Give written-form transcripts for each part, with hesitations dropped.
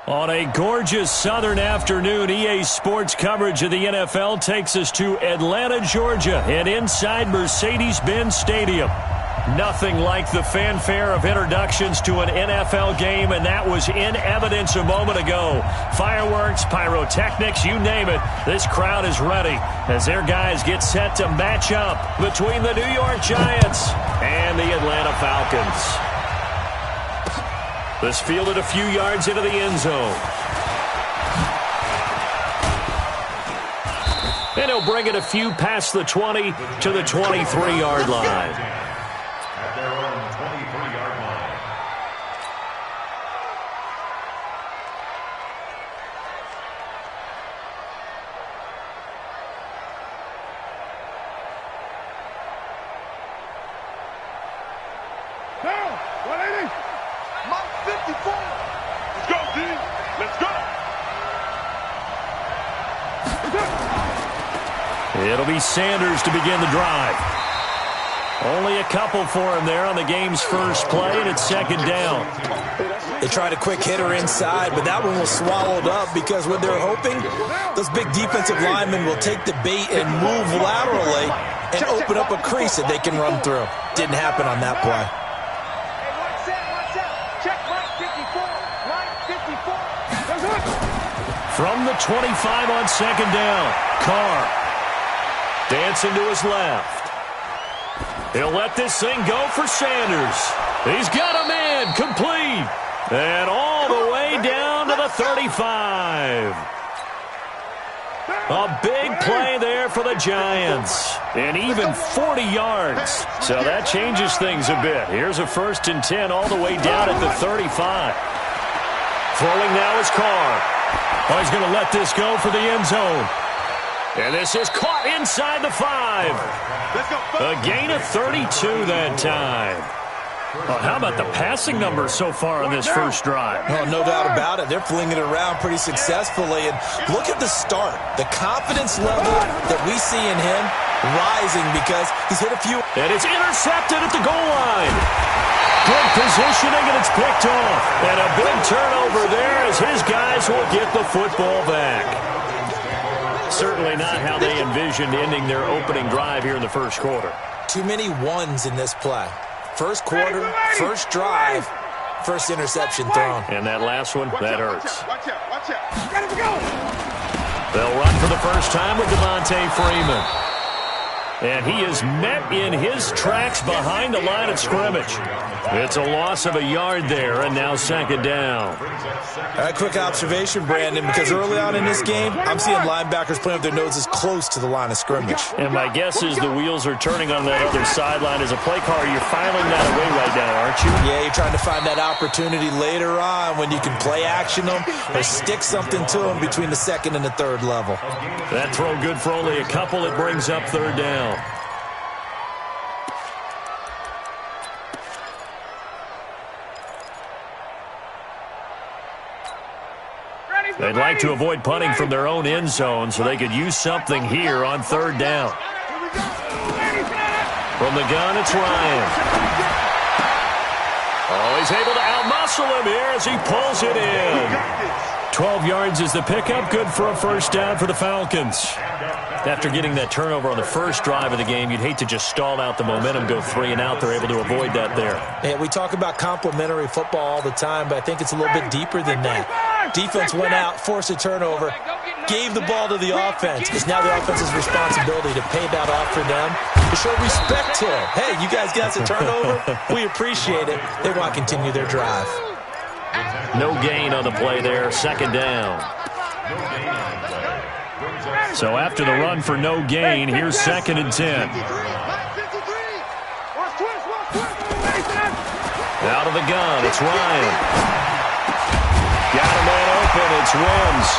On a gorgeous southern afternoon, EA Sports coverage of the NFL takes us to Atlanta, Georgia, and inside Mercedes-Benz Stadium. Nothing like the fanfare of introductions to an NFL game, and that was in evidence a moment ago. Fireworks, pyrotechnics, you name it. This crowd is ready as their guys get set to match up between the New York Giants and the Atlanta Falcons. This fielded a few yards into the end zone. And he'll bring it a few past the 20 to the 23-yard line. At their own 23-yard line. Down, 180. Mike 54. Let's go, D. Let's go. It'll be Sanders to begin the drive. Only a couple for him there on the game's first play, and it's second down. They tried a quick hitter inside, but that one was swallowed up because what they're hoping, those big defensive linemen will take the bait and move laterally and open up a crease that they can run through. Didn't happen on that play. From the 25 on second down, Carr dancing to his left. He'll let this thing go for Sanders. He's got a man complete. And all the way down to the 35. A big play there for the Giants. And even 40 yards. So that changes things a bit. Here's a 1st and 10 all the way down at the 35. Throwing now is Carr. Oh, he's going to let this go for the end zone. And this is caught inside the 5. A gain of 32 that time. Well, how about the passing numbers so far on this first drive? Oh, no doubt about it. They're flinging it around pretty successfully. And look at the start. The confidence level that we see in him rising because he's hit a few. And it's intercepted at the goal line. Good positioning, and it's picked off. And a big turnover there as his guys will get the football back. Certainly not how they envisioned ending their opening drive here in the first quarter. Too many ones in this play. First quarter, first drive, first interception thrown. And that last one, that hurts. Watch out, watch out. Gotta go. They'll run for the first time with Devontae Freeman. And he is met in his tracks behind the line of scrimmage. It's a loss of a yard there, and now second down. A quick observation, Brandon, because early on in this game, I'm seeing linebackers playing with their noses close to the line of scrimmage. And my guess is the wheels are turning on that other sideline. As a play caller, you're filing that away right now, aren't you? Yeah, you're trying to find that opportunity later on when you can play action them or stick something to them between the second and the third level. That throw good for only a couple. It brings up third down. They'd like to avoid punting from their own end zone so they could use something here on third down. From the gun, it's Ryan. Oh, he's able to outmuscle him here as he pulls it in. 12 yards is the pickup, good for a first down for the Falcons. After getting that turnover on the first drive of the game, you'd hate to just stall out the momentum, go 3 and out. They're able to avoid that there. Yeah, we talk about complementary football all the time, but I think it's a little bit deeper than that. Defense went out, forced a turnover, gave the ball to the offense. It's now the offense's responsibility to pay that off for them, to show respect to them. Hey, you guys got a turnover? We appreciate it. They want to continue their drive. No gain on the play there, second down. So after the run for no gain, here's second and 10. Out of the gun, it's Ryan. Got a man open, it's Wims.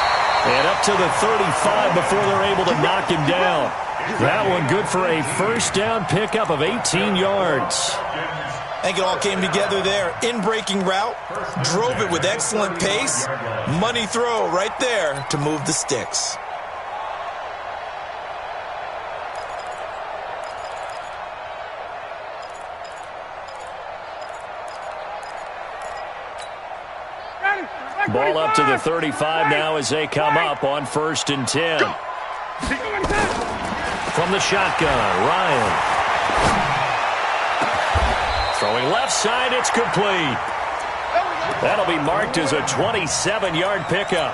And up to the 35 before they're able to knock him down. That one good for a first down pickup of 18 yards. I think it all came together there. In-breaking route, drove it with excellent pace. Money throw right there to move the sticks. Ball up to the 35 now as they come up on 1st and 10. From the shotgun, Ryan. Throwing left side, it's complete. That'll be marked as a 27-yard pickup.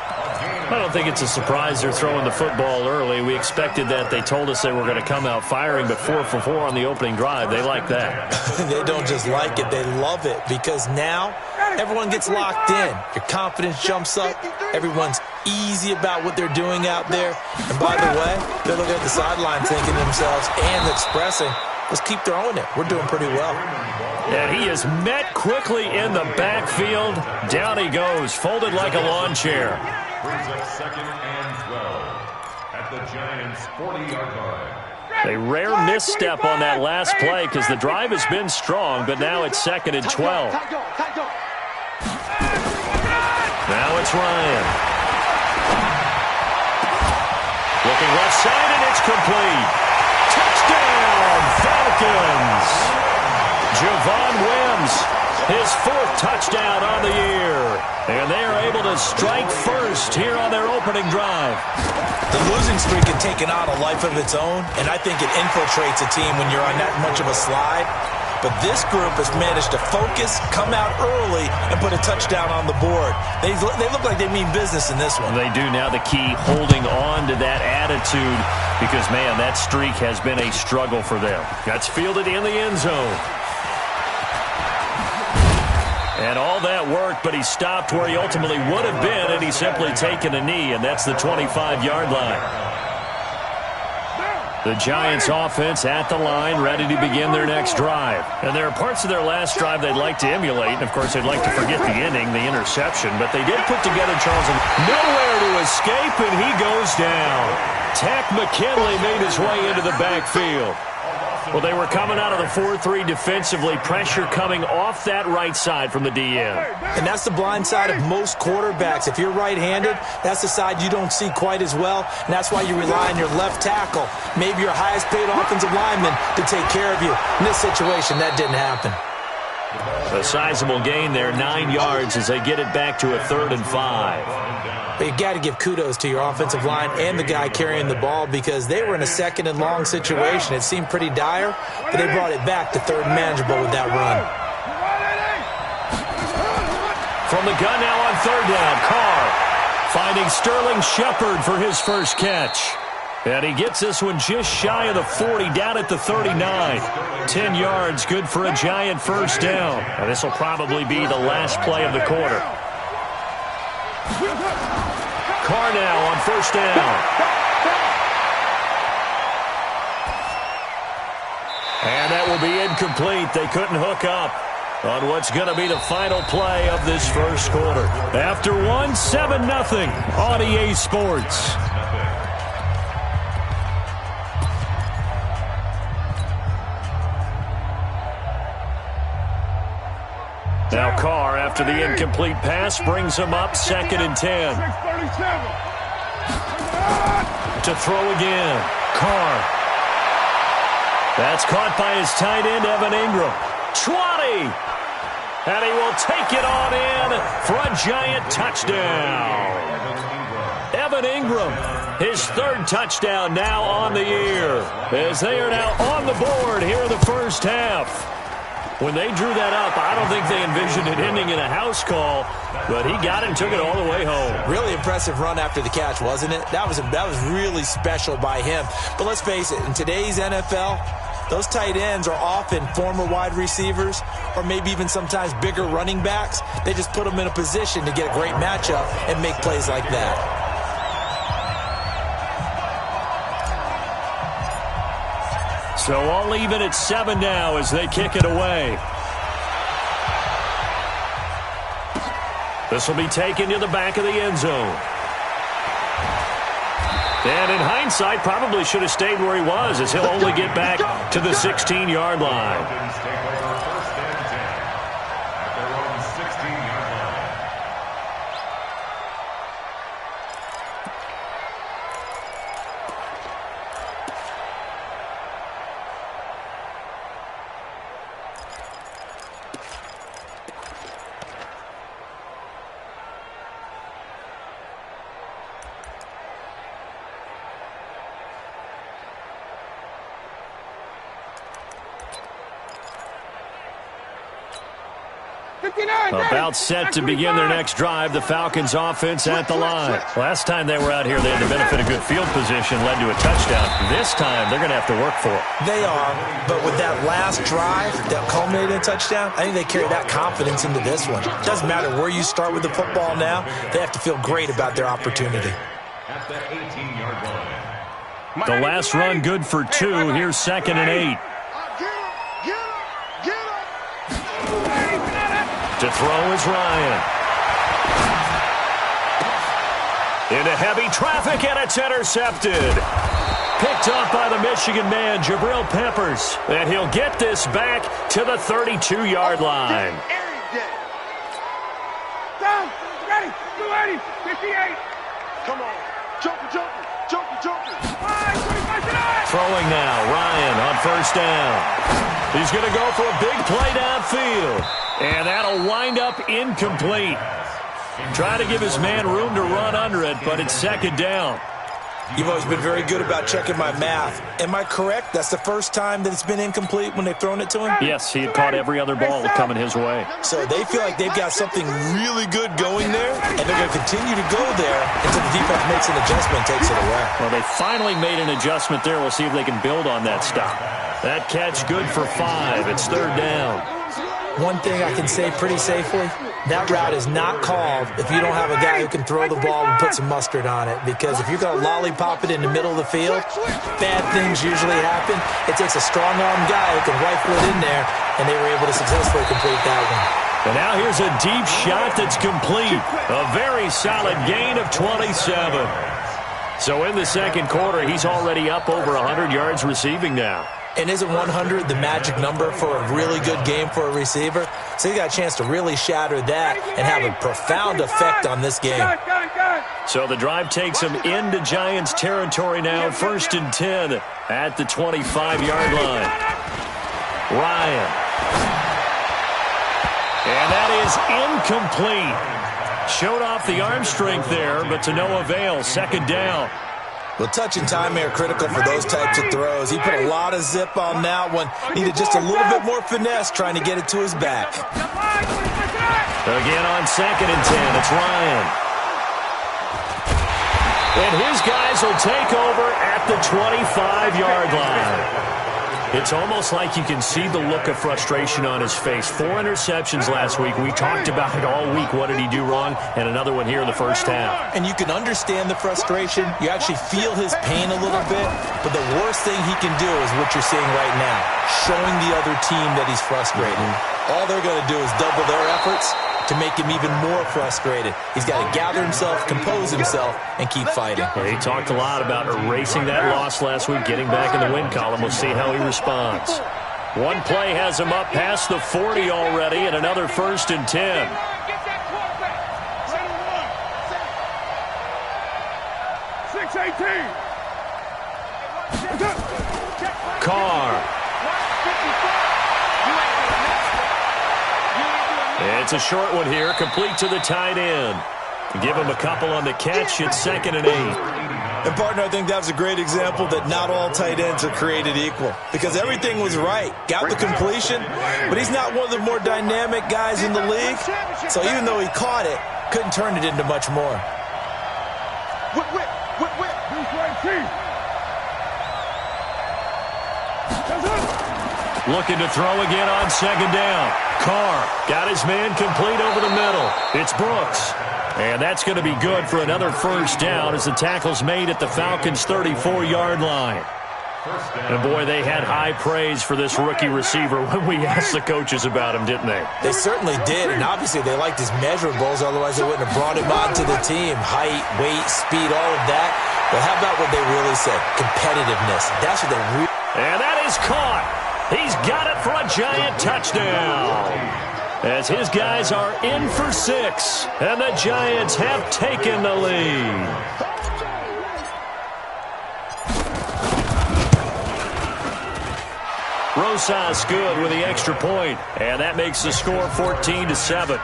I don't think it's a surprise they're throwing the football early. We expected that. They told us they were going to come out firing, but 4 for 4 on the opening drive. They like that. They don't just like it. They love it because now everyone gets locked in. Your confidence jumps up. Everyone's easy about what they're doing out there. And by the way, they're looking at the sideline thinking to themselves and expressing, let's keep throwing it. We're doing pretty well. And he is met quickly in the backfield. Down he goes, folded like a lawn chair. Brings up 2nd and 12 at the Giants' 40-yard line. A rare misstep on that last play because the drive has been strong, but now it's 2nd and 12. Now it's Ryan. Looking left side, and it's complete. Touchdown, Falcons. Javon Wims, his 4th touchdown on the year. And they are able to strike first here on their opening drive. The losing streak had taken on a life of its own, and I think it infiltrates a team when you're on that much of a slide. But this group has managed to focus, come out early, and put a touchdown on the board. They look like they mean business in this one. They do. Now the key, holding on to that attitude because, man, that streak has been a struggle for them. That's fielded in the end zone. And all that worked, but he stopped where he ultimately would have been, and he's simply taken a knee, and that's the 25-yard line. The Giants offense at the line, ready to begin their next drive. And there are parts of their last drive they'd like to emulate. And, of course, they'd like to forget the inning, the interception. But they did put together Charles. Nowhere to escape, and he goes down. Tack McKinley made his way into the backfield. Well, they were coming out of the 4-3 defensively. Pressure coming off that right side from the DN. And that's the blind side of most quarterbacks. If you're right-handed, that's the side you don't see quite as well. And that's why you rely on your left tackle, maybe your highest-paid offensive lineman, to take care of you. In this situation, that didn't happen. A sizable gain there, 9 yards as they get it back to a 3rd and 5. But you got to give kudos to your offensive line and the guy carrying the ball because they were in a 2nd and long situation. It seemed pretty dire, but they brought it back to 3rd and manageable with that run. From the gun now on 3rd down, Carr finding Sterling Shepard for his first catch. And he gets this one just shy of the 40, down at the 39. 10 yards, good for a Giant first down. And this will probably be the last play of the quarter. Carr now on 1st down. And that will be incomplete. They couldn't hook up on what's going to be the final play of this first quarter. After one, 7-0 on EA Sports. Now Carr, after the incomplete pass, brings him up 2nd and 10. To throw again. Carr. That's caught by his tight end, Evan Ingram. 20! And he will take it on in for a Giant touchdown. Evan Ingram, his 3rd touchdown now on the year, as they are now on the board here in the first half. When they drew that up, I don't think they envisioned it ending in a house call, but he got it and took it all the way home. Really impressive run after the catch, wasn't it? That was really special by him. But let's face it, in today's NFL, those tight ends are often former wide receivers or maybe even sometimes bigger running backs. They just put them in a position to get a great matchup and make plays like that. So all even at 7 now as they kick it away. This will be taken to the back of the end zone. And in hindsight, probably should have stayed where he was as he'll only get back to the 16-yard line. About set to begin their next drive, the Falcons offense at the line. Last time they were out here, they had the benefit of good field position, led to a touchdown. This time, they're going to have to work for it. They are, but with that last drive that culminated in a touchdown, I think they carry that confidence into this one. It doesn't matter where you start with the football now. They have to feel great about their opportunity. At the 18-yard line. The last run good for 2. Here's 2nd and 8. To throw is Ryan. Into heavy traffic, and it's intercepted. Picked up by the Michigan man, Jabril Peppers. And he'll get this back to the 32-yard line. Ready, 280, 58. Come on. Joker. Throwing now, Ryan on 1st down. He's going to go for a big play downfield. And that'll wind up incomplete. Try to give his man room to run under it, but it's 2nd down. You've always been very good about checking my math. Am I correct? That's the first time that it's been incomplete when they've thrown it to him? Yes, he had caught every other ball coming his way. So they feel like they've got something really good going there, and they're going to continue to go there until the defense makes an adjustment and takes it away. Well, they finally made an adjustment there. We'll see if they can build on that stop. That catch good for 5. It's 3rd down. One thing I can say pretty safely, that route is not called if you don't have a guy who can throw the ball and put some mustard on it. Because if you're going to lollipop it in the middle of the field, bad things usually happen. It takes a strong-arm guy who can rifle it in there, and they were able to successfully complete that one. And now here's a deep shot that's complete. A very solid gain of 27. So in the 2nd quarter, he's already up over 100 yards receiving now. And isn't 100 the magic number for a really good game for a receiver? So you got a chance to really shatter that and have a profound effect on this game. So the drive takes him into Giants territory now. 1st and 10 at the 25-yard line. Ryan. And that is incomplete. Showed off the arm strength there, but to no avail. 2nd down. Well, touch and time are critical for those types of throws. He put a lot of zip on that one. Needed just a little bit more finesse trying to get it to his back. Again on 2nd and 10, it's Ryan. And his guys will take over at the 25-yard line. It's almost like you can see the look of frustration on his face. 4 interceptions last week. We talked about it all week. What did he do wrong? And another one here in the 1st half. And you can understand the frustration. You actually feel his pain a little bit. But the worst thing he can do is what you're seeing right now, showing the other team that he's frustrated. All they're going to do is double their efforts to make him even more frustrated. He's got to gather himself, compose himself, and keep fighting. Well, he talked a lot about erasing that loss last week, getting back in the win column. We'll see how he responds. One play has him up past the 40 already, and another 1st and 10. Carr. It's a short one here, complete to the tight end. Give him a couple on the catch. It's 2nd and 8. And, partner, I think that's a great example that not all tight ends are created equal. Because everything was right. Got the completion, but he's not one of the more dynamic guys in the league. So even though he caught it, couldn't turn it into much more. Looking to throw again on 2nd down. Carr got his man complete over the middle. It's Brooks. And that's going to be good for another 1st down as the tackle's made at the Falcons' 34-yard line. And, boy, they had high praise for this rookie receiver when we asked the coaches about him, didn't they? They certainly did, and obviously they liked his measurables. Otherwise they wouldn't have brought him onto the team. Height, weight, speed, all of that. But how about what they really said? Competitiveness. That's what they really... And that is caught. He's got it for a Giant touchdown. As his guys are in for 6, and the Giants have taken the lead. Rosas good with the extra point, and that makes the score 14-7.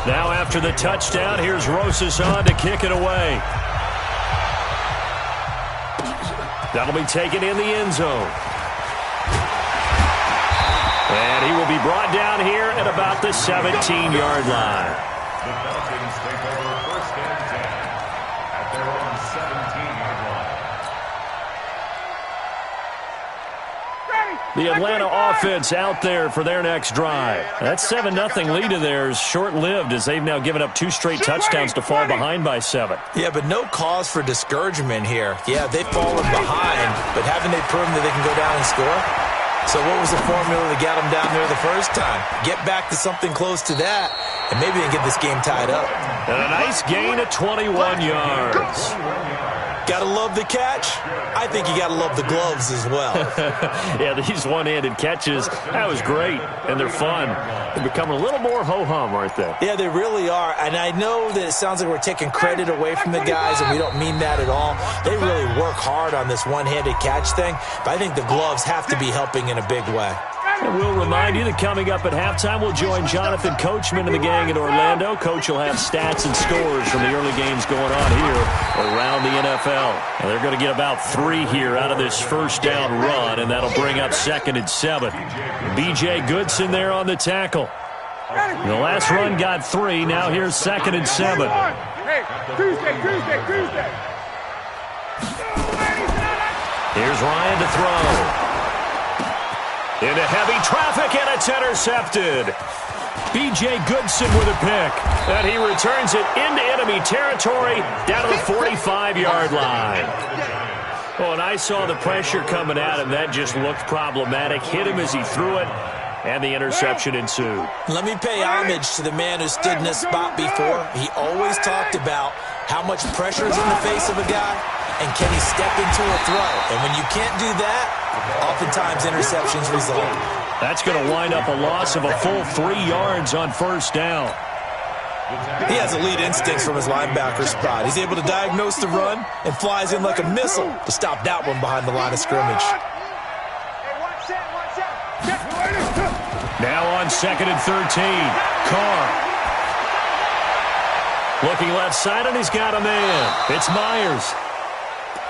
Now after the touchdown, here's Rosas on to kick it away. That'll be taken in the end zone. And he will be brought down here at about the 17-yard line. The Falcons take over first and 10 at their own 17-yard line. The Atlanta offense out there for their next drive. That 7-0 lead of theirs short-lived as they've now given up 2 straight touchdowns to fall behind by 7. Yeah, but no cause for discouragement here. Yeah, they've fallen behind, but haven't they proven that they can go down and score? So what was the formula that got them down there the first time? Get back to something close to that, and maybe they can get this game tied up. And a nice gain of 21 yards. Gotta love the catch. I think you gotta love the gloves as well. Yeah, these one-handed catches, that was great, and they're fun. They're becoming a little more ho-hum, aren't they? Yeah, they really are, and I know that it sounds like we're taking credit away from the guys, and we don't mean that at all. They really work hard on this one-handed catch thing, but I think the gloves have to be helping in a big way. And we'll remind you that coming up at halftime, we'll join Jonathan Coachman and the gang in Orlando. Coach will have stats and scores from the early games going on here around the NFL. And they're going to get about 3 here out of this first down run, and that'll bring up 2nd and 7. B.J. Goodson there on the tackle. The last run got 3. Now here's 2nd and 7. Hey, Tuesday. Here's Ryan to throw. Into heavy traffic, and it's intercepted. B.J. Goodson with a pick. And he returns it into enemy territory down to the 45-yard line. Oh, and I saw the pressure coming at him. That just looked problematic. Hit him as he threw it, and the interception ensued. Let me pay homage to the man who stood in this spot before. He always talked about how much pressure is in the face of a guy, and can he step into a throw. And when you can't do that, oftentimes interceptions result. That's going to wind up a loss of a full 3 yards on first down. He has elite instincts from his linebacker spot. He's able to diagnose the run and flies in like a missile to stop that one behind the line of scrimmage. Now on 2nd and 13. Carr. Looking left side, and he's got a man. It's Myers.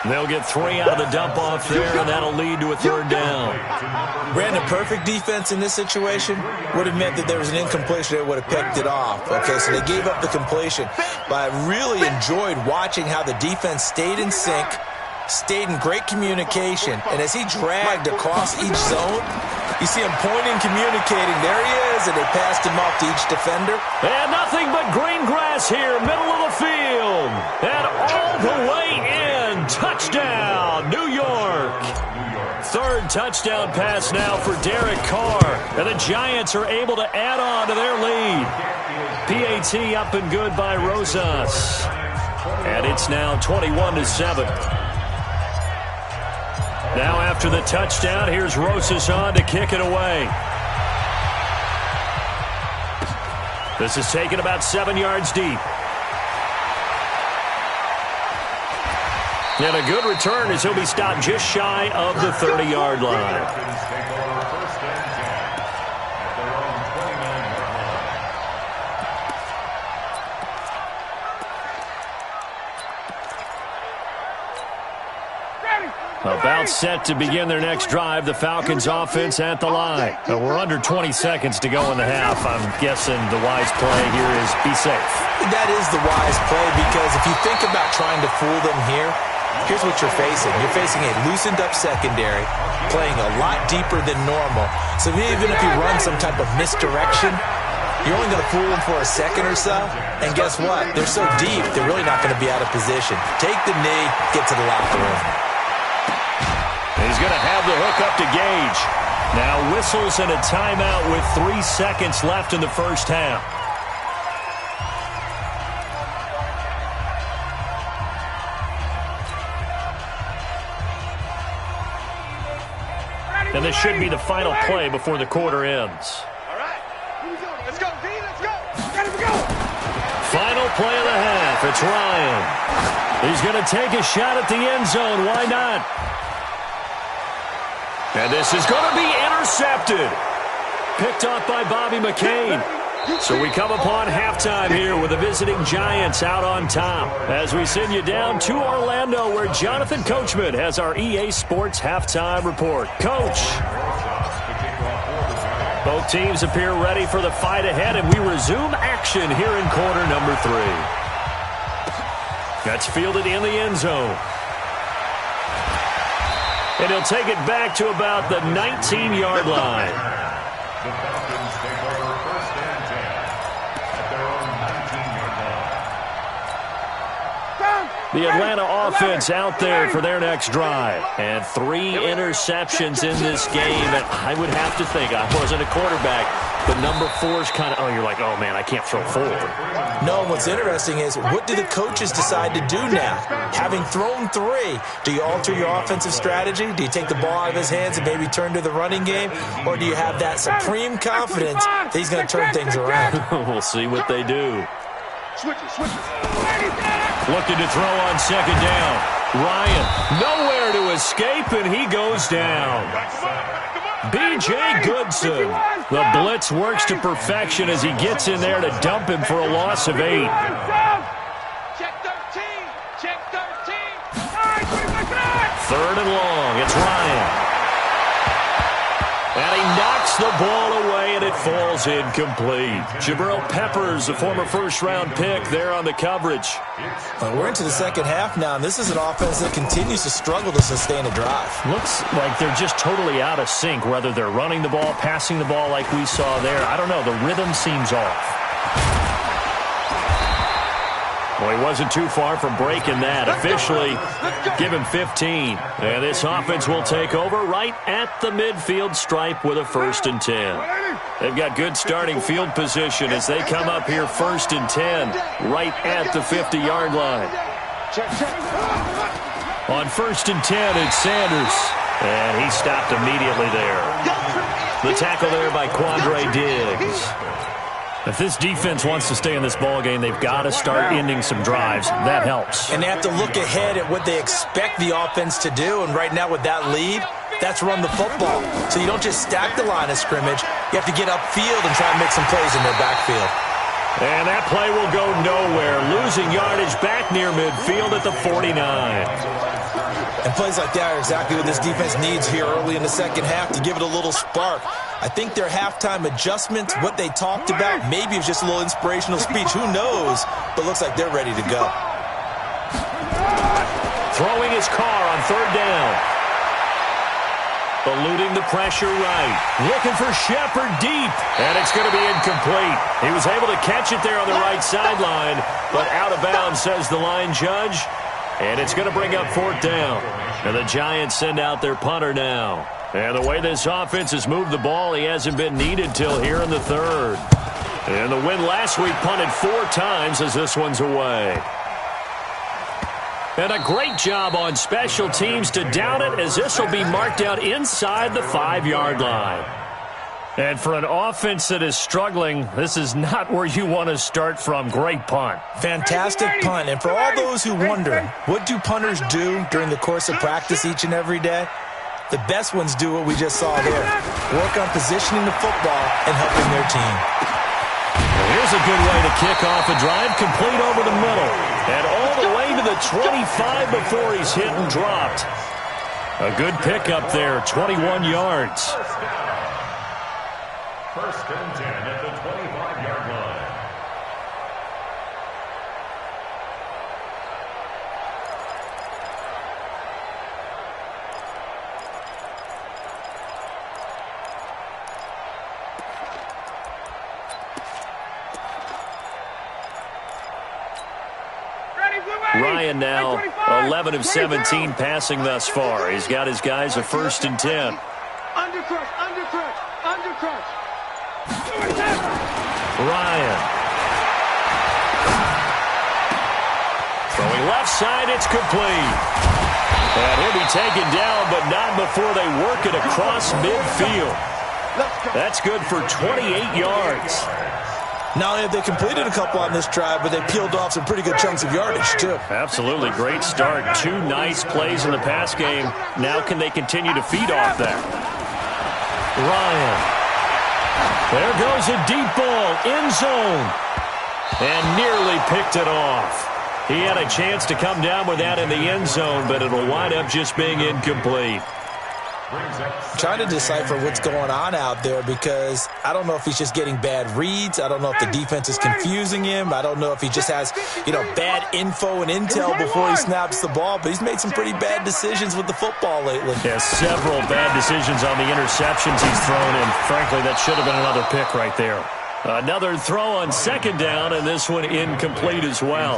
They'll get 3 out of the dump-off there, and that'll lead to a 3rd down. Brandon, perfect defense in this situation would have meant that there was an incompletion that would have picked it off. Okay, so they gave up the completion. But I really enjoyed watching how the defense stayed in sync, stayed in great communication, and as he dragged across each zone, you see him pointing, communicating. There he is, and they passed him off to each defender. And nothing but green grass here, middle of the field. And all the way in. Touchdown, New York. 3rd touchdown pass now for Derek Carr. And the Giants are able to add on to their lead. PAT up and good by Rosas. And it's now 21-7. Now after the touchdown, here's Rosas on to kick it away. This is taken about 7 yards deep. And a good return as he'll be stopped just shy of the 30-yard line. About set to begin their next drive, the Falcons offense at the line. We're under 20 seconds to go in the half. I'm guessing the wise play here is be safe. That is the wise play, because if you think about trying to fool them here, here's what you're facing. You're facing a loosened up secondary, playing a lot deeper than normal. So even if you run some type of misdirection, you're only going to fool them for a second or so. And guess what? They're so deep, they're really not going to be out of position. Take the knee, get to the locker room. He's going to have the hook up to Gage. Now whistles and a timeout with 3 seconds left in the first half. And this should be the final play before the quarter ends. All right. Here we go. Let's go, D. Let's go. Ready to go. Final play of the half. It's Ryan. He's going to take a shot at the end zone. Why not? And this is going to be intercepted. Picked off by Bobby McCain. So we come upon halftime here with the visiting Giants out on top as we send you down to Orlando, where Jonathan Coachman has our EA Sports halftime report. Coach. Both teams appear ready for the fight ahead, and we resume action here in quarter number 3. That's fielded in the end zone. And he'll take it back to about the 19-yard line. The Falcons take over 1st and 10 at their own 19-yard line. The Atlanta offense out there for their next drive. And 3 interceptions in this game. And I would have to think, I wasn't a quarterback, but number 4 is kind of, oh, you're like, oh, man, I can't throw 4. No, what's interesting is, what do the coaches decide to do now? Having thrown 3, do you alter your offensive strategy? Do you take the ball out of his hands and maybe turn to the running game? Or do you have that supreme confidence that he's going to turn things around? We'll see what they do. Looking to throw on 2nd down. Ryan, nowhere to escape, and he goes down. B.J. Goodson. The blitz works to perfection as he gets in there to dump him for a loss of 8. Check 13. Check 13. 3rd and long. It's Ryan. And he knocks the ball away, and it falls incomplete. Jabril Peppers, a former first-round pick, there on the coverage. We're into the second half now, and this is an offense that continues to struggle to sustain a drive. Looks like they're just totally out of sync, whether they're running the ball, passing the ball like we saw there. I don't know. The rhythm seems off. Well, he wasn't too far from breaking that. Officially, give him 15. And this offense will take over right at the midfield stripe with a 1st and 10. They've got good starting field position as they come up here 1st and 10, right at the 50-yard line. On 1st and 10, it's Sanders. And he stopped immediately there. The tackle there by Quandre Diggs. If this defense wants to stay in this ballgame, they've got to start ending some drives. That helps. And they have to look ahead at what they expect the offense to do. And right now with that lead, that's run the football. So you don't just stack the line of scrimmage. You have to get upfield and try and make some plays in their backfield. And that play will go nowhere. Losing yardage back near midfield at the 49. And plays like that are exactly what this defense needs here early in the second half to give it a little spark. I think their halftime adjustments, what they talked about, maybe it was just a little inspirational speech. Who knows? But looks like they're ready to go. Throwing his car on 3rd down. Eluding the pressure right. Looking for Shepard deep. And it's going to be incomplete. He was able to catch it there on the right sideline, but out of bounds, says the line judge. And it's going to bring up 4th down. And the Giants send out their punter now. And the way this offense has moved the ball, he hasn't been needed till here in the 3rd. And the win last week punted 4 times as this one's away. And a great job on special teams to down it, as this will be marked out inside the 5-yard line. And for an offense that is struggling, this is not where you want to start from. Great punt. Fantastic punt. And for all those who wonder, what do punters do during the course of practice each and every day? The best ones do what we just saw there. Work on positioning the football and helping their team. Well, here's a good way to kick off a drive, complete over the middle. And all the way to the 25 before he's hit and dropped. A good pickup there, 21 yards. 1st and 10 at the 25-yard line. Ryan now 11 of 17 passing thus far. He's got his guys a 1st and 10. Undercrush, undercrush, undercrush. Ryan. Throwing left side, it's complete. And he'll be taken down, but not before they work it across midfield. That's good for 28 yards. Not only have they completed a couple on this drive, but they peeled off some pretty good chunks of yardage, too. Absolutely. Great start. 2 nice plays in the pass game. Now can they continue to feed off that? Ryan. There goes a deep ball. End zone. And nearly picked it off. He had a chance to come down with that in the end zone, but it'll wind up just being incomplete. I'm trying to decipher what's going on out there because I don't know if he's just getting bad reads. I don't know if the defense is confusing him. I don't know if he just has, bad info and intel before he snaps the ball. But he's made some pretty bad decisions with the football lately. Yeah, several bad decisions on the interceptions he's thrown, and frankly, that should have been another pick right there. Another throw on second down, and this one incomplete as well.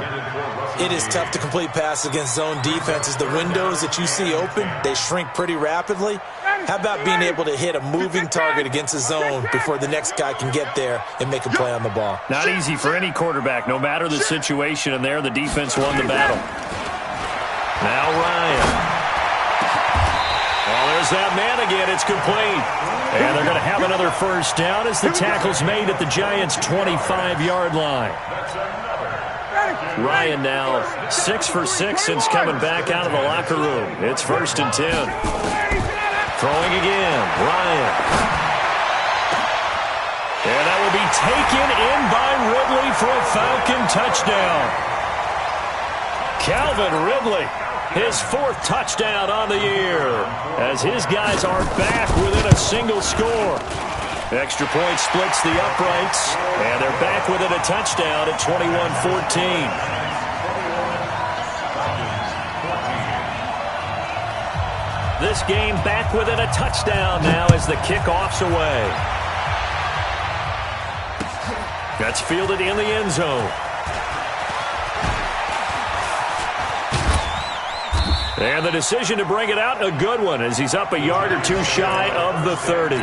It is tough to complete passes against zone defenses. The windows that you see open, they shrink pretty rapidly. How about being able to hit a moving target against a zone before the next guy can get there and make a play on the ball? Not easy for any quarterback, no matter the situation, and there the defense won the battle. Now Ryan. Well, there's that man again. It's complete. And they're going to have another first down as the tackle's made at the Giants' 25-yard line. Ryan now 6 for 6 since coming back out of the locker room. It's 1st and 10. Throwing again, Ryan. And that will be taken in by Ridley for a Falcon touchdown. Calvin Ridley, his 4th touchdown on the year, as his guys are back within a single score. Extra point splits the uprights, and they're back within a touchdown at 21-14. This game back within a touchdown now as the kickoff's away. That's fielded in the end zone. And the decision to bring it out, a good one, as he's up a yard or two shy of the 30.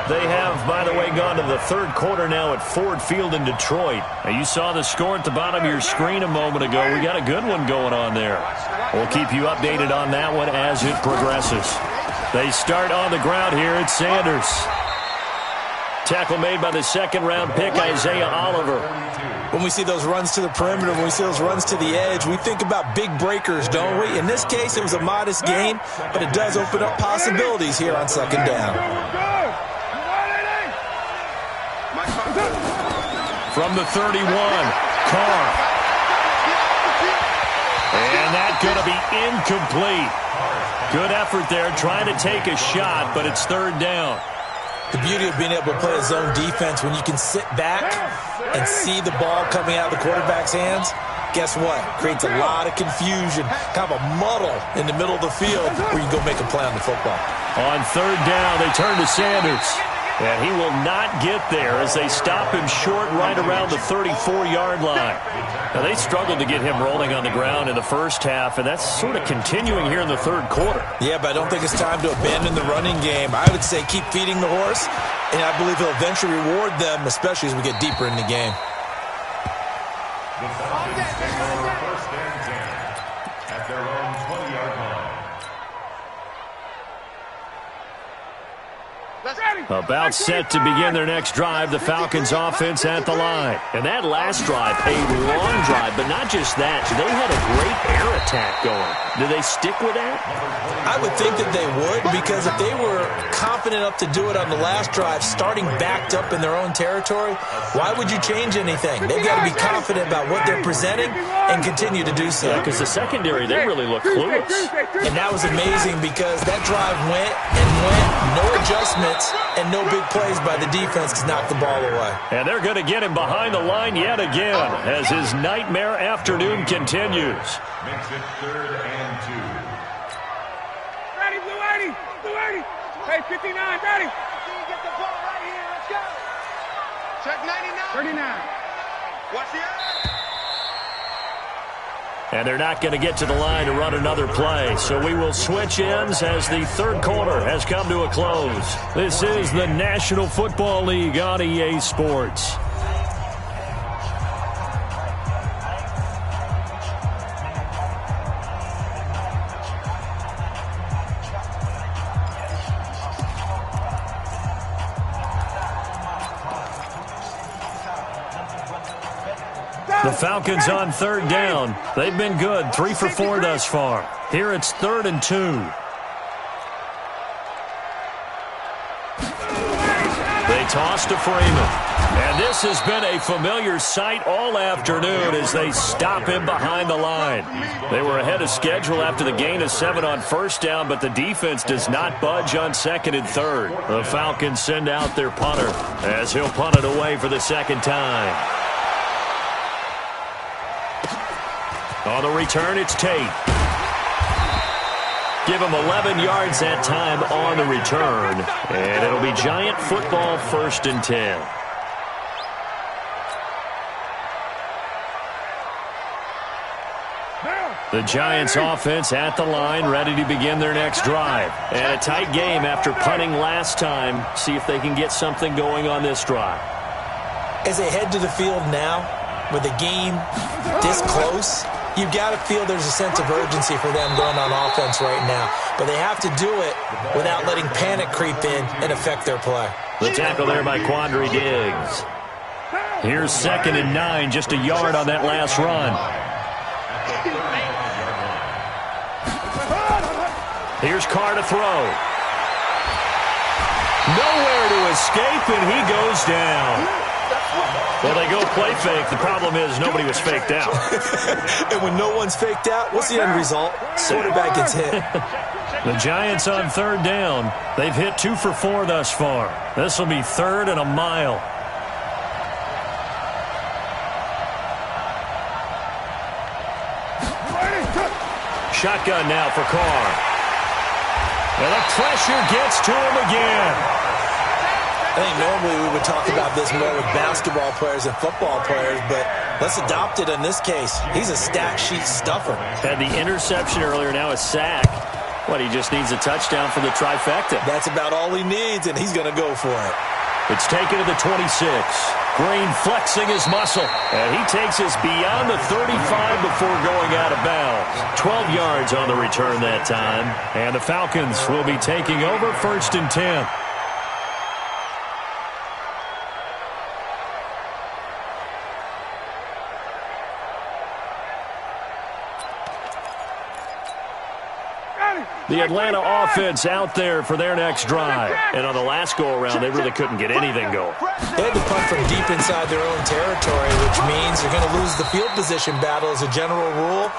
They have, by the way, gone to the third quarter now at Ford Field in Detroit. Now, you saw the score at the bottom of your screen a moment ago. We got a good one going on there. We'll keep you updated on that one as it progresses. They start on the ground here at Sanders. Tackle made by the second-round pick, Isaiah Oliver. When we see those runs to the perimeter, when we see those runs to the edge, we think about big breakers, don't we? In this case, it was a modest gain, but it does open up possibilities here on second down. From the 31, Carr. And that's going to be incomplete. Good effort there, trying to take a shot, but it's 3rd down. The beauty of being able to play a zone defense when you can sit back and see the ball coming out of the quarterback's hands, guess what? Creates a lot of confusion, kind of a muddle in the middle of the field where you can go make a play on the football. On 3rd down, they turn to Sanders. And he will not get there as they stop him short right around the 34-yard line. Now, they struggled to get him rolling on the ground in the first half, and that's sort of continuing here in the third quarter. Yeah, but I don't think it's time to abandon the running game. I would say keep feeding the horse, and I believe he'll eventually reward them, especially as we get deeper in the game. The Falcons score 1st and 10 at their own 20-yard line. About set to begin their next drive, the Falcons offense at the line. And that last drive, a long drive, but not just that. They had a great air attack going. Do they stick with that? I would think that they would, because if they were confident enough to do it on the last drive, starting backed up in their own territory, why would you change anything? They've got to be confident about what they're presenting and continue to do so. Yeah, because the secondary, they really look clueless. And that was amazing because that drive went and went, no adjustments, and no big plays by the defense to knock the ball away. And they're going to get him behind the line yet again as his nightmare afternoon continues. Makes it 3rd and 2. Ready, Blue 80, Blue 80. Hey, 59, ready. Get the ball right here, let's go. Check 99. 39. Watch the eye. And they're not going to get to the line to run another play. So we will switch ends as the third quarter has come to a close. This is the National Football League on EA Sports. The Falcons on 3rd down. They've been good, 3 for 4 thus far. Here it's 3rd and 2. They toss to Freeman. And this has been a familiar sight all afternoon as they stop him behind the line. They were ahead of schedule after the gain of 7 on first down, but the defense does not budge on second and third. The Falcons send out their punter as he'll punt it away for the second time. On the return, it's Tate. Give him 11 yards that time on the return, and it'll be Giant football, 1st and 10. The Giants offense at the line, ready to begin their next drive. And a tight game after punting last time. See if they can get something going on this drive. As they head to the field now, with the game this close, you've got to feel there's a sense of urgency for them going on offense right now. But they have to do it without letting panic creep in and affect their play. The tackle there by Quandre Diggs. Here's 2nd and 9, just a yard on that last run. Here's Carr to throw. Nowhere to escape, and he goes down. Well, they go play fake. The problem is nobody was faked out. And when no one's faked out, what's the end result? Quarterback gets hit. The Giants on 3rd down. They've hit 2 for 4 thus far. This will be 3rd and a mile. Shotgun now for Carr. And the pressure gets to him again. I think normally we would talk about this more with basketball players and football players, but let's adopt it in this case. He's a stat sheet stuffer. Had the interception earlier, now a sack. What, he just needs a touchdown for the trifecta. That's about all he needs, and he's going to go for it. It's taken to the 26. Green flexing his muscle, and he takes us beyond the 35 before going out of bounds. 12 yards on the return that time, and the Falcons will be taking over 1st and 10. The Atlanta offense out there for their next drive. And on the last go-around, they really couldn't get anything going. They had to punt from deep inside their own territory, which means they're going to lose the field position battle as a general rule.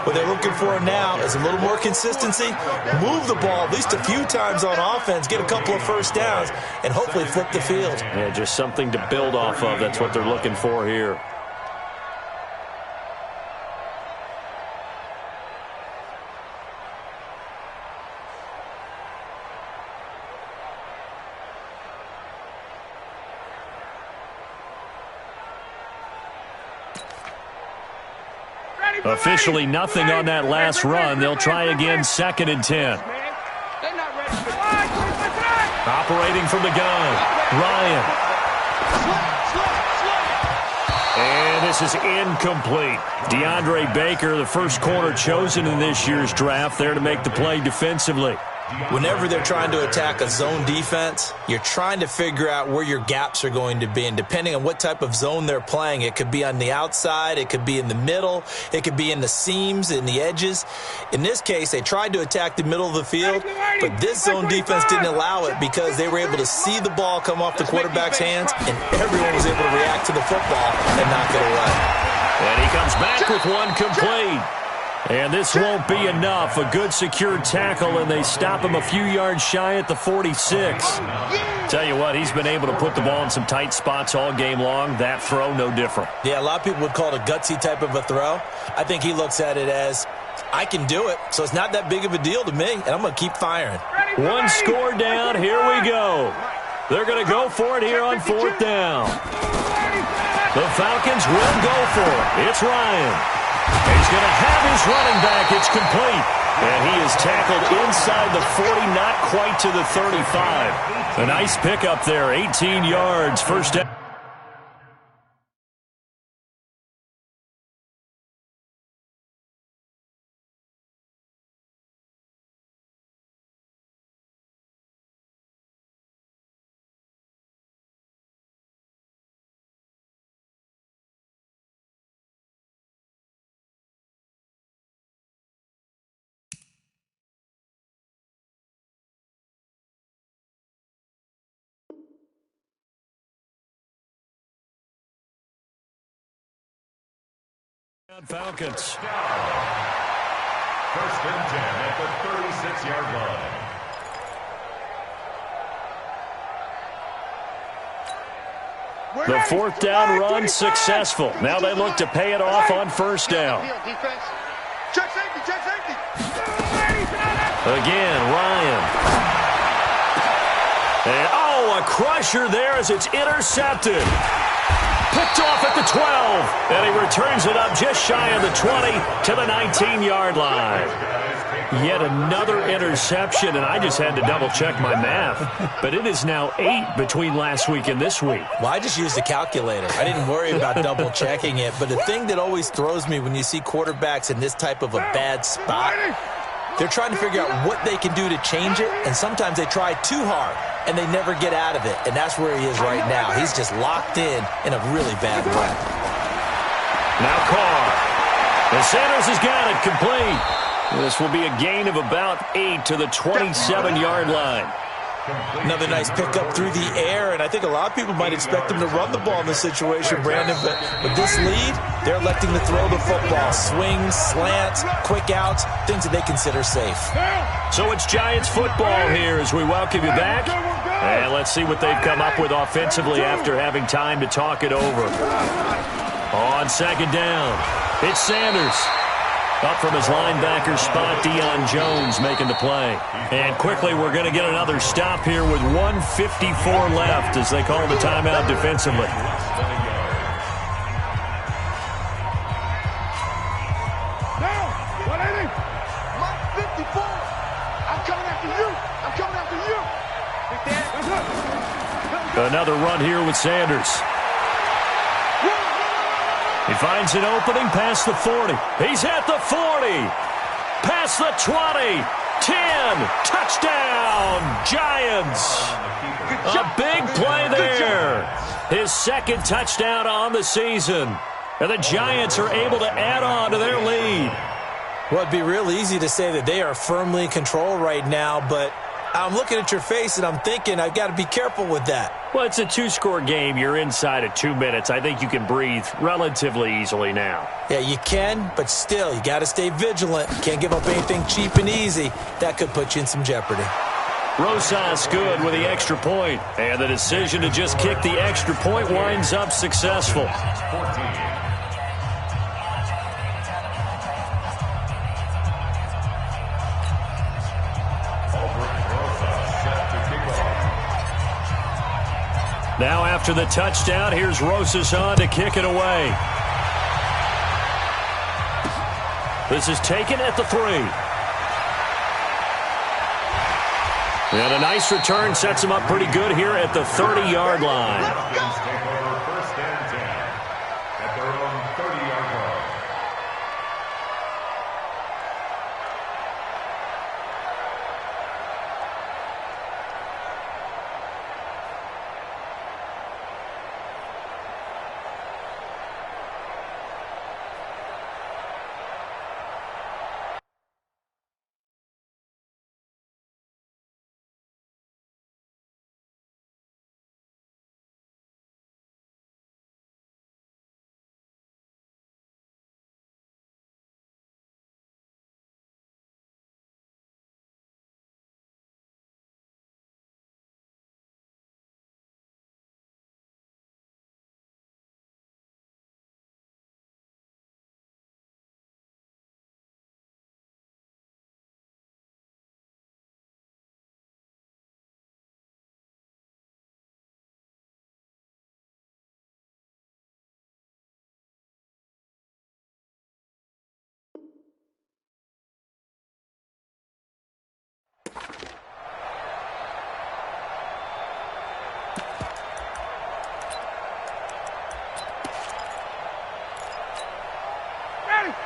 What they're looking for now is a little more consistency, move the ball at least a few times on offense, get a couple of first downs, and hopefully flip the field. Yeah, just something to build off of. That's what they're looking for here. Officially nothing on that last run. They'll try again 2nd and 10. Operating from the gun, Ryan. And this is incomplete. DeAndre Baker, the first corner chosen in this year's draft, there to make the play defensively. Whenever they're trying to attack a zone defense, you're trying to figure out where your gaps are going to be. And depending on what type of zone they're playing, it could be on the outside, it could be in the middle, it could be in the seams, in the edges. In this case, they tried to attack the middle of the field, but this zone defense didn't allow it because they were able to see the ball come off the quarterback's hands, and everyone was able to react to the football and knock it away. And he comes back with one complete. And this won't be enough. A good secure tackle, and they stop him a few yards shy at the 46. Tell you what, he's been able to put the ball in some tight spots all game long. That throw, no different. Yeah, a lot of people would call it a gutsy type of a throw. I think he looks at it as, I can do it, so it's not that big of a deal to me, and I'm going to keep firing. One score down. Here we go. They're going to go for it here on 4th down. The Falcons will go for it. It's Ryan. He's going to have his running back. It's complete. And he is tackled inside the 40, not quite to the 35. A nice pickup there, 18 yards, first down. Falcons. First and 10 at the 36-yard line. The fourth down run successful. Now they look to pay it off on first down. Check safety, check safety. Again, Ryan. And, a crusher there as it's intercepted. Picked off at the 12. And he returns it up just shy of the 20 to the 19-yard line. Yet another interception, and I just had to double-check my math. But it is now 8 between last week and this week. Well, I just used a calculator. I didn't worry about double-checking it. But the thing that always throws me when you see quarterbacks in this type of a bad spot, they're trying to figure out what they can do to change it, and sometimes they try too hard, and they never get out of it. And that's where he is right now. He's just locked in a really bad way. Now Carr. And Sanders has got it complete. This will be a gain of about 8 to the 27-yard line. Another nice pickup through the air, and I think a lot of people might expect them to run the ball in this situation, Brandon, but with this lead, they're electing to throw the football. Swings, slants, quick outs, things that they consider safe. So it's Giants football here as we welcome you back. And let's see what they've come up with offensively after having time to talk it over. On second down, it's Sanders. Up from his linebacker spot, Deion Jones making the play. And quickly, we're going to get another stop here with 1:54 left as they call the timeout defensively. Now, 180. Mike 54. I'm coming after you. I'm coming after you. Another run here with Sanders. He finds an opening past the 40. He's at the 40. Past the 20. 10. Touchdown, Giants. A big play there. His second touchdown on the season. And the Giants are able to add on to their lead. Well, it'd be real easy to say that they are firmly in control right now, but I'm looking at your face and I'm thinking I've got to be careful with that. Well, it's a two-score game. You're inside of 2 minutes. I think you can breathe relatively easily now. Yeah, you can, but still, you got to stay vigilant. Can't give up anything cheap and easy. That could put you in some jeopardy. Rosas good with the extra point. And the decision to just kick the extra point winds up successful. Now after the touchdown, here's Rosas on to kick it away. This is taken at the 3. And a nice return sets him up pretty good here at the 30-yard line. Take over first and 10 at their own 30-yard line.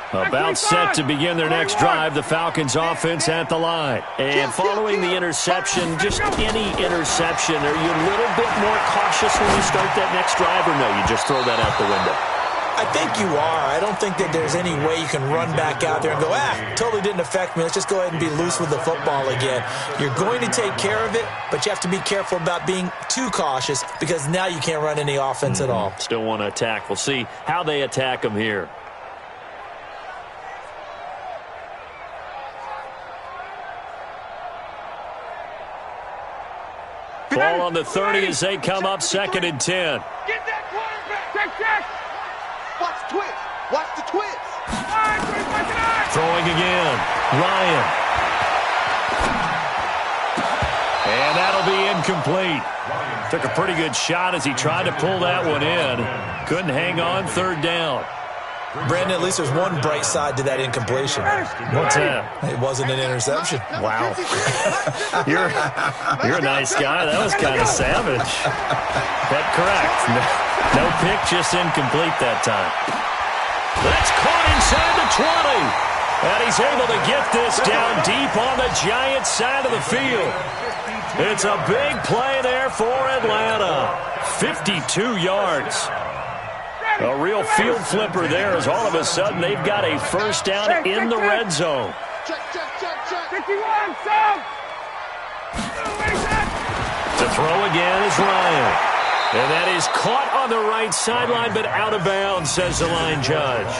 About set to begin their next drive, the Falcons offense at the line. And following the interception, just any interception, are you a little bit more cautious when you start that next drive, or no, you just throw that out the window? I think you are. I don't think that there's any way you can run back out there and go, totally didn't affect me. Let's just go ahead and be loose with the football again. You're going to take care of it, but you have to be careful about being too cautious because now you can't run any offense at all. Still want to attack. We'll see how they attack them here. Ball on the 30 as they come up 2nd and 10. Get that quarterback. Check. Watch the twist. Watch the twist. Throwing again. Ryan. And that'll be incomplete. Took a pretty good shot as he tried to pull that one in. Couldn't hang on, 3rd down. Brandon, at least there's one bright side to that incompletion. What's that? It wasn't an interception. Wow. You're a nice guy. That was kind of savage. That's correct. No pick, just incomplete that time. That's caught inside the 20. And he's able to get this down deep on the Giants side of the field. It's a big play there for Atlanta. 52 yards. A real field flipper there as all of a sudden they've got a 1st down in the red zone. Check. 51, To throw again is Ryan. And that is caught on the right sideline, but out of bounds, says the line judge.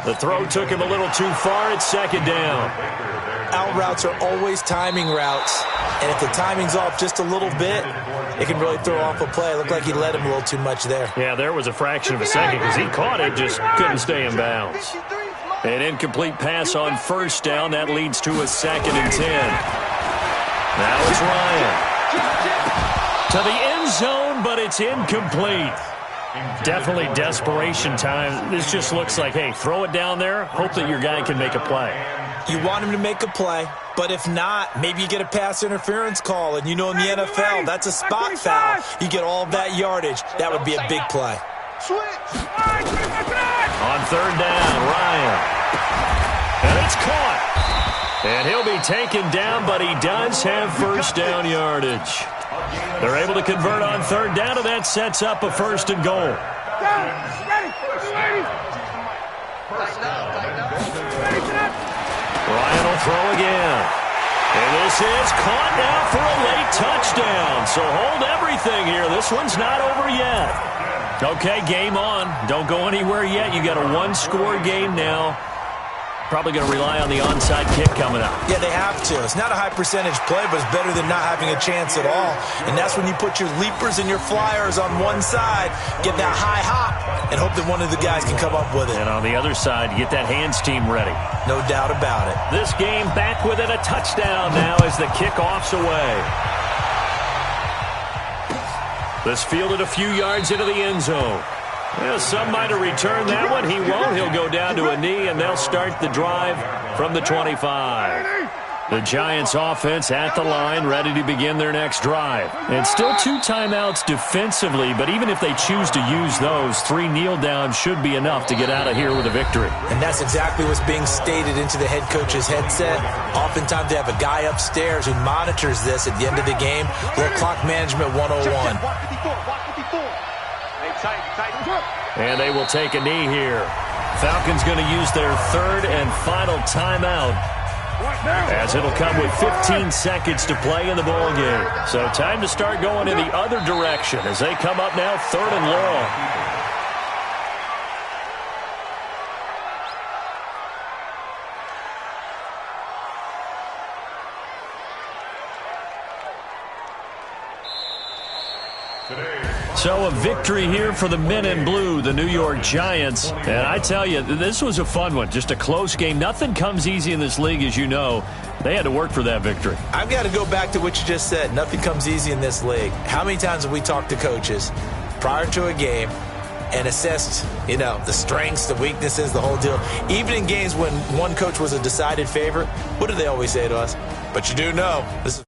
The throw took him a little too far. It's 2nd down. Out routes are always timing routes. And if the timing's off just a little bit, it can really throw off a play. It looked like he led him a little too much there. Yeah, there was a fraction of a second because he caught it, just couldn't stay in bounds. An incomplete pass on 1st down. That leads to a 2nd and 10. Now it's Ryan. To the end zone, but it's incomplete. Definitely desperation time. This just looks like, hey, throw it down there, hope that your guy can make a play. You want him to make a play, but if not, maybe you get a pass interference call, and you know in the NFL, that's a spot foul. You get all of that yardage. That would be a big play. On 3rd down, Ryan. And it's caught. And he'll be taken down, but he does have 1st down yardage. They're able to convert on 3rd down, and that sets up a 1st and goal. Ryan will throw again. And this is caught now for a late touchdown. So hold everything here. This one's not over yet. Okay, game on. Don't go anywhere yet. You got a 1-score game now. Probably going to rely on the onside kick coming up. Yeah, they have to. It's not a high percentage play, but it's better than not having a chance at all. And that's when you put your leapers and your flyers on one side, get that high hop, and hope that one of the guys can come up with it. And on the other side, you get that hands team ready. No doubt about it. This game back within a touchdown now as the kickoff's away. This fielded a few yards into the end zone. Well, some might have returned that one. He won't. He'll go down to a knee, and they'll start the drive from the 25. The Giants offense at the line, ready to begin their next drive. And still 2 timeouts defensively, but even if they choose to use those, 3 kneel downs should be enough to get out of here with a victory. And that's exactly what's being stated into the head coach's headset. Oftentimes they have a guy upstairs who monitors this at the end of the game. Little clock management 101. And they will take a knee here. Falcons going to use their 3rd and final timeout, as it'll come with 15 seconds to play in the ball game. So time to start going in the other direction as they come up now 3rd and long. So a victory here for the men in blue, the New York Giants. And I tell you, this was a fun one. Just a close game. Nothing comes easy in this league, as you know. They had to work for that victory. I've got to go back to what you just said. Nothing comes easy in this league. How many times have we talked to coaches prior to a game and assessed, the strengths, the weaknesses, the whole deal? Even in games when one coach was a decided favorite, what do they always say to us? But you do know, this is